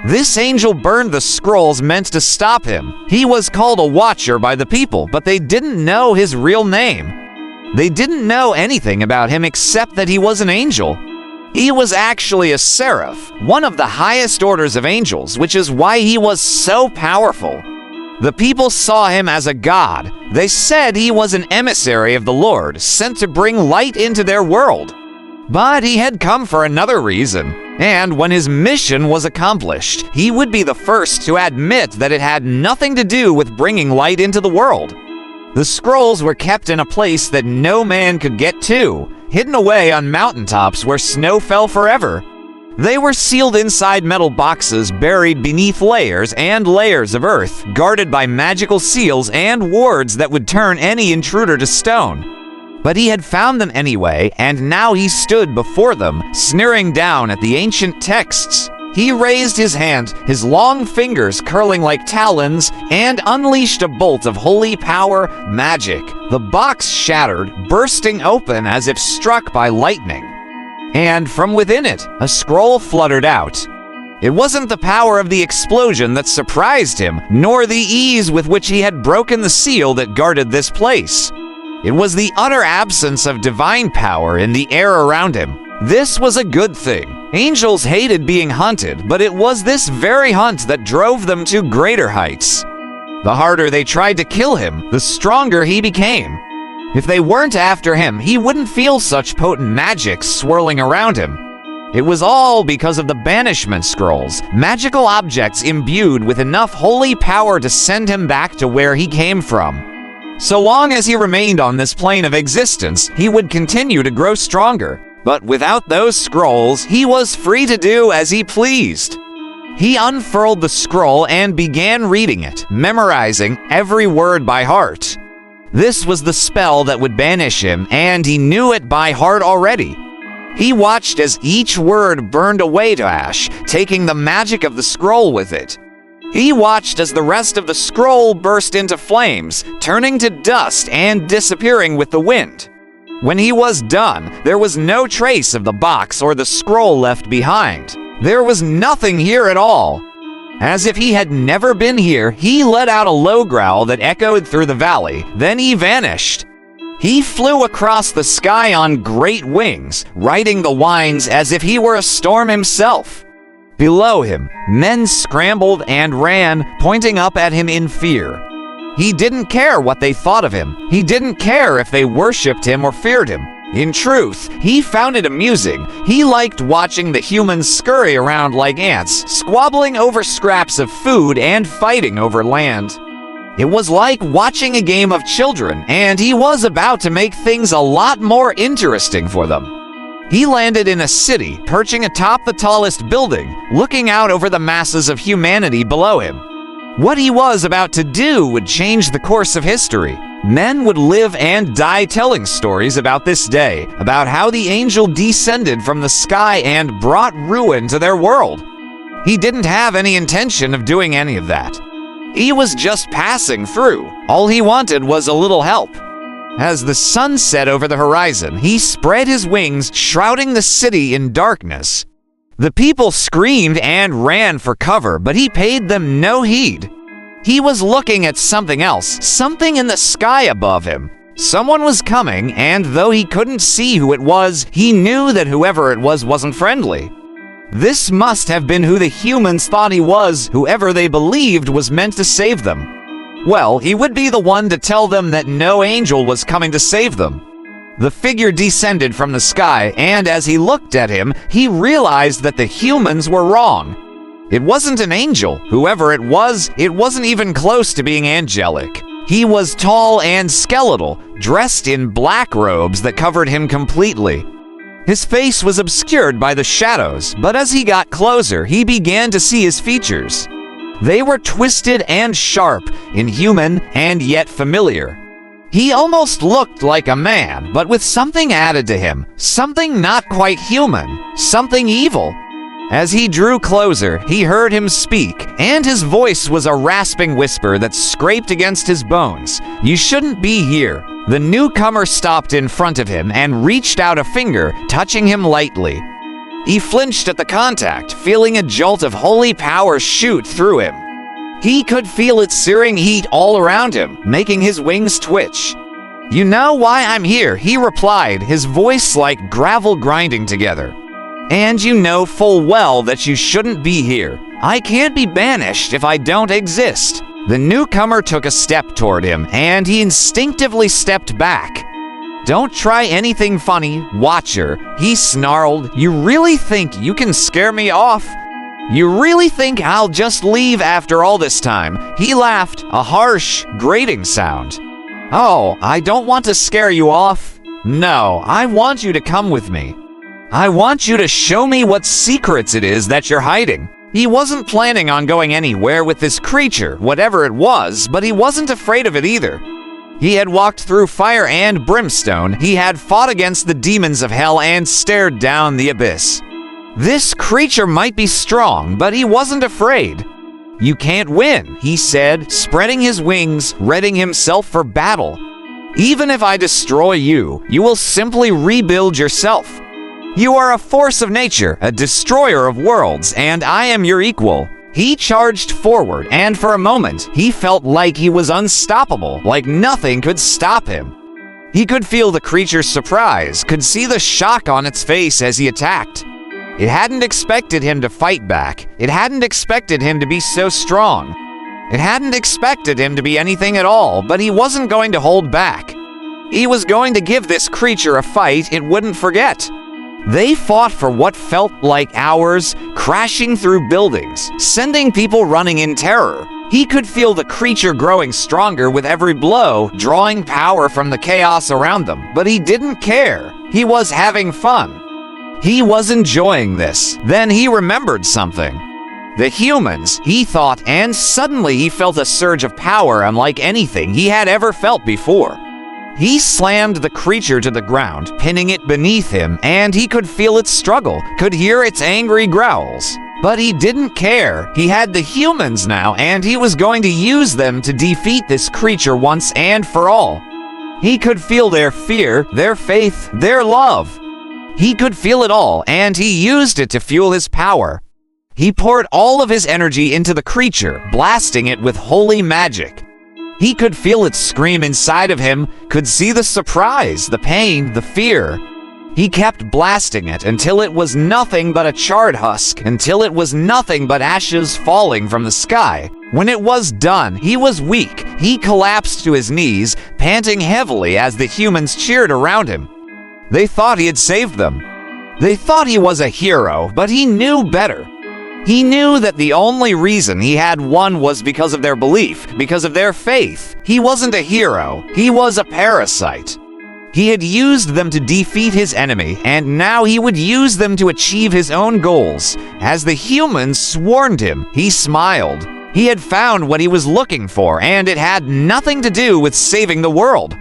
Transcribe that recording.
This angel burned the scrolls meant to stop him. He was called a Watcher by the people, but they didn't know his real name. They didn't know anything about him except that he was an angel. He was actually a Seraph, one of the highest orders of angels, which is why he was so powerful. The people saw him as a god. They said he was an emissary of the Lord, sent to bring light into their world. But he had come for another reason, and when his mission was accomplished, he would be the first to admit that it had nothing to do with bringing light into the world. The scrolls were kept in a place that no man could get to, hidden away on mountaintops where snow fell forever. They were sealed inside metal boxes buried beneath layers and layers of earth, guarded by magical seals and wards that would turn any intruder to stone. But he had found them anyway, and now he stood before them, sneering down at the ancient texts. He raised his hand, his long fingers curling like talons, and unleashed a bolt of holy power, magic. The box shattered, bursting open as if struck by lightning. And from within it, a scroll fluttered out. It wasn't the power of the explosion that surprised him, nor the ease with which he had broken the seal that guarded this place. It was the utter absence of divine power in the air around him. This was a good thing. Angels hated being hunted, but it was this very hunt that drove them to greater heights. The harder they tried to kill him, the stronger he became. If they weren't after him, he wouldn't feel such potent magic swirling around him. It was all because of the banishment scrolls, magical objects imbued with enough holy power to send him back to where he came from. So long as he remained on this plane of existence, he would continue to grow stronger. But without those scrolls, he was free to do as he pleased. He unfurled the scroll and began reading it, memorizing every word by heart. This was the spell that would banish him, and he knew it by heart already. He watched as each word burned away to ash, taking the magic of the scroll with it. He watched as the rest of the scroll burst into flames, turning to dust and disappearing with the wind. When he was done, there was no trace of the box or the scroll left behind. There was nothing here at all. As if he had never been here, he let out a low growl that echoed through the valley, then he vanished. He flew across the sky on great wings, riding the winds as if he were a storm himself. Below him, men scrambled and ran, pointing up at him in fear. He didn't care what they thought of him. He didn't care if they worshipped him or feared him. In truth, he found it amusing. He liked watching the humans scurry around like ants, squabbling over scraps of food and fighting over land. It was like watching a game of children, and he was about to make things a lot more interesting for them. He landed in a city, perching atop the tallest building, looking out over the masses of humanity below him. What he was about to do would change the course of history. Men would live and die telling stories about this day, about how the angel descended from the sky and brought ruin to their world. He didn't have any intention of doing any of that. He was just passing through. All he wanted was a little help. As the sun set over the horizon, he spread his wings, shrouding the city in darkness. The people screamed and ran for cover, but he paid them no heed. He was looking at something else, something in the sky above him. Someone was coming, and though he couldn't see who it was, he knew that whoever it was wasn't friendly. This must have been who the humans thought he was, whoever they believed was meant to save them. Well, he would be the one to tell them that no angel was coming to save them. The figure descended from the sky, and as he looked at him, he realized that the humans were wrong. It wasn't an angel. Whoever it wasn't even close to being angelic. He was tall and skeletal, dressed in black robes that covered him completely. His face was obscured by the shadows, but as he got closer, he began to see his features. They were twisted and sharp, inhuman and yet familiar. He almost looked like a man, but with something added to him, something not quite human, something evil. As he drew closer, he heard him speak, and his voice was a rasping whisper that scraped against his bones. "You shouldn't be here." The newcomer stopped in front of him and reached out a finger, touching him lightly. He flinched at the contact, feeling a jolt of holy power shoot through him. He could feel its searing heat all around him, making his wings twitch. "You know why I'm here," he replied, his voice like gravel grinding together. "And you know full well that you shouldn't be here. I can't be banished if I don't exist." The newcomer took a step toward him, and he instinctively stepped back. "Don't try anything funny, Watcher," he snarled. "You really think you can scare me off? You really think I'll just leave after all this time?" He laughed, a harsh, grating sound. "Oh, I don't want to scare you off. No, I want you to come with me. I want you to show me what secrets it is that you're hiding." He wasn't planning on going anywhere with this creature, whatever it was, but he wasn't afraid of it either. He had walked through fire and brimstone, he had fought against the demons of hell and stared down the abyss. This creature might be strong, but he wasn't afraid. "You can't win," he said, spreading his wings, readying himself for battle. "Even if I destroy you, you will simply rebuild yourself. You are a force of nature, a destroyer of worlds, and I am your equal." He charged forward, and for a moment, he felt like he was unstoppable, like nothing could stop him. He could feel the creature's surprise, could see the shock on its face as he attacked. It hadn't expected him to fight back. It hadn't expected him to be so strong. It hadn't expected him to be anything at all, but he wasn't going to hold back. He was going to give this creature a fight it wouldn't forget. They fought for what felt like hours, crashing through buildings, sending people running in terror. He could feel the creature growing stronger with every blow, drawing power from the chaos around them, but he didn't care. He was having fun. He was enjoying this. Then he remembered something. The humans, he thought, and suddenly he felt a surge of power unlike anything he had ever felt before. He slammed the creature to the ground, pinning it beneath him, and he could feel its struggle, could hear its angry growls. But he didn't care. He had the humans now, and he was going to use them to defeat this creature once and for all. He could feel their fear, their faith, their love. He could feel it all, and he used it to fuel his power. He poured all of his energy into the creature, blasting it with holy magic. He could feel it scream inside of him, could see the surprise, the pain, the fear. He kept blasting it until it was nothing but a charred husk, until it was nothing but ashes falling from the sky. When it was done, he was weak. He collapsed to his knees, panting heavily as the humans cheered around him. They thought he had saved them. They thought he was a hero, but he knew better. He knew that the only reason he had won was because of their belief, because of their faith. He wasn't a hero. He was a parasite. He had used them to defeat his enemy, and now he would use them to achieve his own goals. As the humans swarmed him, he smiled. He had found what he was looking for, and it had nothing to do with saving the world.